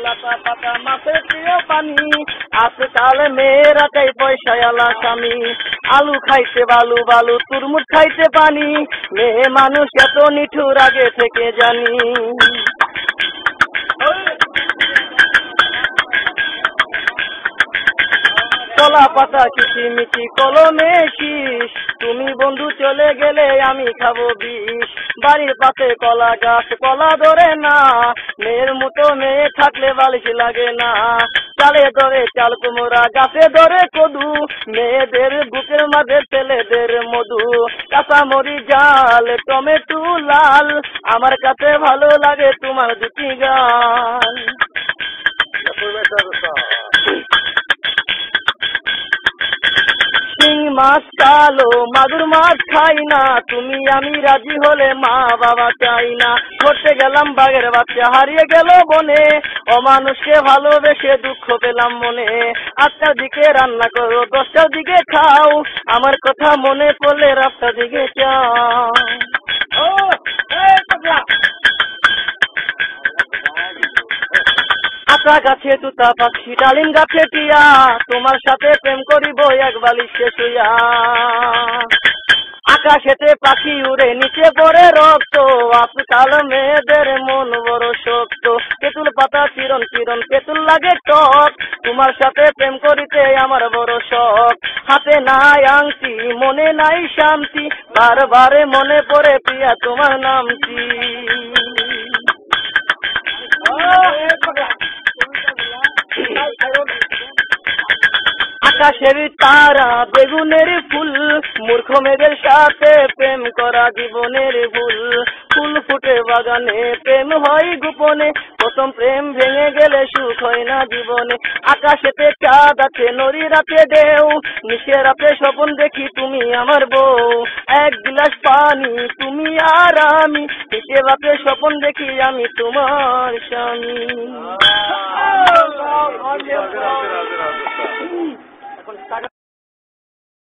কাটা পাতা মাছের প্রিয় পানি, আজকাল মেয়েরা চাই পয়সাওয়ালা স্বামী। আলু খাইতে বালু বালু, তুরমুজ খাইতে পানি, মেয়ে মানুষ এত নিঠুর আগে থেকে জানি। কলা পাতা কিচিমিচি কলমে শীষ, তুমি বন্ধু চলে গেলে আমি খাবো বিষ। বাড়ির পাশে কলা গাছ, কলা ধরে না, মেয়ের মতো মেয়ে থাকলে বালিশ লাগে না। চালে ধরে চাল কুমড়া, গাছে ধরে কদু, মেয়েদের বুকের মাঝে ছেলেদের মধু। কাঁচামরি জাল, টমেটো লাল, আমার কাছে ভালো লাগে তোমার দুটি গান। শিং মাছ কালো, মাগুর মাছ খাই না, তুমি আমি রাজি হলে মা বাবা চাই না। ঘুরতে গেলাম বাঘের বাচ্চা হারিয়ে গেল বনে, অমানুষকে ভালোবেসে দুঃখ পেলাম মনে। 8টার দিকে রান্না করো, 10টার দিকে খাও, আমার কথা মনে পড়লে রাস্তার দিকে যাও। আতা গাছে তুতা পাখি, ডালিম গাছে টিয়া, তোমার সাথে প্রেম করিব এক বালিশে শুইয়া। আকাশেতে পাখি উড়ে নিচে পড়ে রক্ত, আজকাল মেয়েদের মন বড় শক্ত। তেঁতুল পাতা চিরন চিরন তেঁতুল লাগে টক, তোমার সাথে প্রেম করিতে আমার বড় শখ। হাতে নাই আংটি, মনে নাই শান্তি, বারবারে মনে পড়ে প্রিয়া তোমার নামটি। আকাশের তারা বেগুনের ফুল, মূর্খ মেয়েদের সাথে প্রেম করা জীবনের ভুল। ফুল ফুটে বাগানে, প্রেম হয় গোপনে, প্রথম প্রেম ভেঙে গেলে সুখ হয় না জীবনে। আকাশেতে চাঁদ আছে, নদী রাতে ঢেউ, নিশে রাতে স্বপ্ন দেখি তুমি আমার বউ। এক গ্লাস পানি তুমি আর আমি, নিশে রাতে স্বপ্ন দেখি আমি তোমার স্বামী।